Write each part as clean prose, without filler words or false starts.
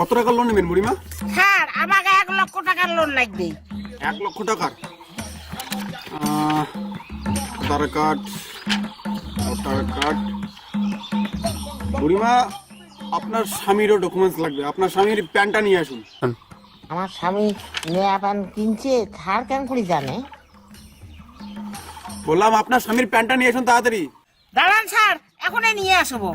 কত টাকার লোন নেবেন বুড়িমা? স্যার আমাকে 1 লক্ষ টাকার লোন লাগবে। 1 লক্ষ টাকার? আধার কার্ড, ভোটার কার্ড। বুড়িমা আপনার স্বামীরও ডকুমেন্টস লাগবে। আপনার স্বামীর প্যানটা নিয়ে আসুন। আমার স্বামী নয়া প্যান কিনছে, স্যার কেন করে জানে? বললাম আপনার স্বামীর প্যানটা নিয়ে আসুন তাড়াতাড়ি। দাঁড়ান স্যার, এখনই নিয়ে আসবো।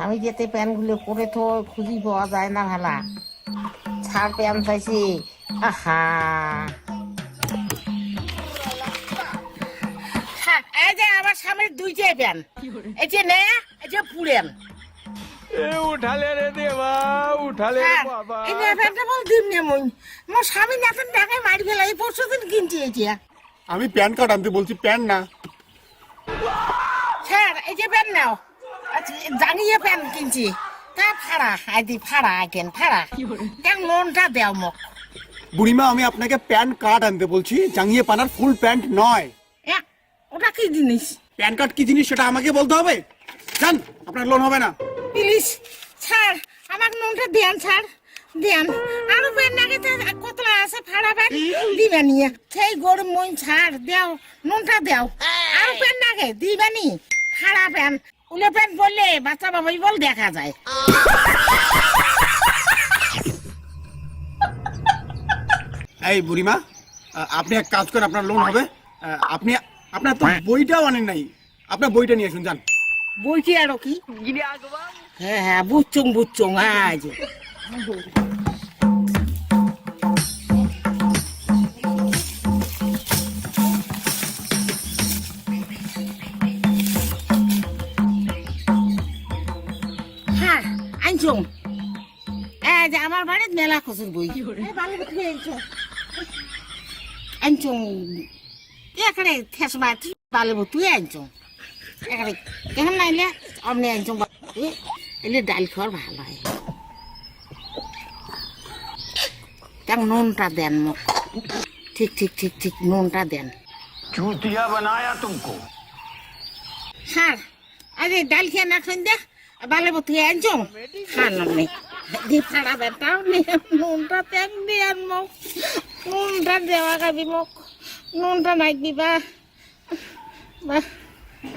আমি যেতে প্যানগুলো পরে তো খুঁজি পাওয়া যায় না ভালা। ছাড় প্যান চাইছি। আহা, এই যে আমার স্বামীর 2টে প্যান, এই যে নয়া, এই যে পুরেন। উঠালে রে দেবা, উঠালে রে বাবা। এই নয়া প্যানটা বল দিন নে মই। মোর স্বামী নাতেন টাকায় মারি ফেলা, এই পরশু দিন কিনছি এই যে। আমি প্যান কার্ড আনতে বলছি, প্যান না। স্যার এই যে প্যান নাও। আচ্ছা জানিয়ে প্যান কিনছি। তা ভাড়া আইদি ভাড়া আইকেন ভাড়া কেন লোনটা দেও মোক। বুড়িমা আমি আপনাকে প্যান কার্ড আনতে বলছি, জাঙ্গিয়ে পানার ফুল প্যান্ট নয়। ওটা কি জিনিস? প্যান কার্ড কি জিনিস সেটা আমাকে বলতে হবে। জান, আপনার লোন হবে না। প্লিজ স্যার আমাকে লোনটা দেন স্যার, দেন। আরো প্যান নাকি কতলা আছে ভাড়া প্যান দিবানি। সেই গরম মন স্যার দেও, লোনটা দেও। আরো প্যান নাকি দিবানি ভাড়া প্যান। উলে প্যান বললে বাচ্চা বাবাই বল দেখা যায়। এই বুড়িমা, আপনি এক কাজ করেন, আপনার লোন হবে। আপনি আপনার তো বইটাও আনেন নাই, আপনার বইটা নিয়ে আসুন। যান। বইটি আরো কি? হ্যাঁ হ্যাঁ বুঝছুং বুঝছুং। আজ হ্যাঁ আনছুং। এই যে আমার বাড়ির মেলা খসুর বই আনছুং। এখানে ঠেসবা বালে তুই আনছুং। এখানে কেমন নাইলে অমনি আনছুং। এলে ডাল খাওয়ার ভালো হয়। তার নুনটা দেন মুখ। ঠিক ঠিক ঠিক ঠিক নুনটা দেন। चूतिया बनाया तुमको। স্যার আরে ডাল খেয়ে না খান দে বালে তুই আনছুং। খান নেই দি ফাড়া বেটাও নেই। নুনটা তেল দিয়ান মুখ। নুনটা দেওয়া খাবি মুখ। নুনটা নাই দিবা।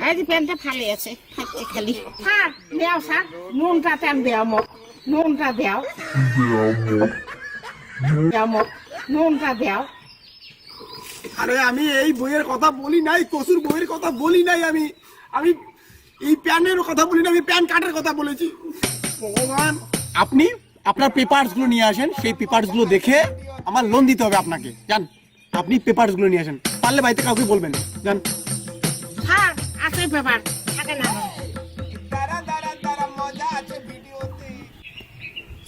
আজ প্যান্টটা ফালে আছে, ফাটছে খালি। স্যার দেও স্যার, নুনটা তেল দেও মুখ। নুনটা দেও দেও মুখ। নুনটা দেও। আরে আমি এই বইয়ের কথা বলি নাই, কসুর বইয়ের কথা বলি নাই। আমি আমি এই প্যানের কথা বলি না, আমি প্যান কার্ডের কথা বলেছি। ভগবান, আপনি আপনার পেপারস গুলো নিয়ে আসেন। সেই পেপারস গুলো দেখে আমার লোন দিতে হবে আপনাকে। জান, আপনি পেপারস গুলো নিয়ে আসেন। পারলে বাড়িতে কাউকে বলবেন। জান। স্যার আছে পেপার থাকে না?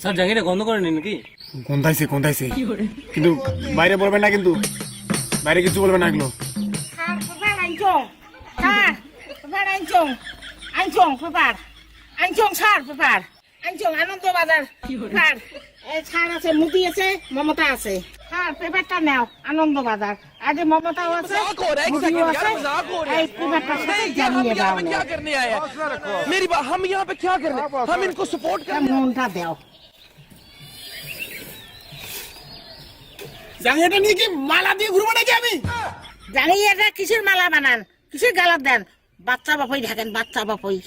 স্যার জাঙ্গিটা গন্ধ করেনি নাকি? গন্ধাইছে গন্ধাইছে, কিন্তু বাইরে বলবেন না, কিন্তু বাইরে কিছু বলবেন না এগুলো। স্যার পেপার আনছুং। স্যার পেপার আনছুং। আনছুং পেপার আনছুং। স্যার পেপার আনছুং। আনন্দ বাজার পেপার। এই স্যার আছে, মুদি আছে, মমতা আছে। স্যার পেপারটা নাও, আনন্দ বাজার। আজ মমতাও আছে, মুদিও আছে। এই পেপারটা সাথে জানিয়ে দাও। क्या करने आए हैं? मेरी बात, हम यहाँ पे क्या कर रहे हैं? हम इनको सपोर्ट कर। নুনটা দেও। জাঙ্গিয়াটা নিয়ে কি মালা দিয়ে ঘুরবো নাকি আমি? জানি এটা কিসের মালা বানান, কিসের গালাত দেন? বাচ্চা বাপই থাকেন, বাচ্চা বাপই।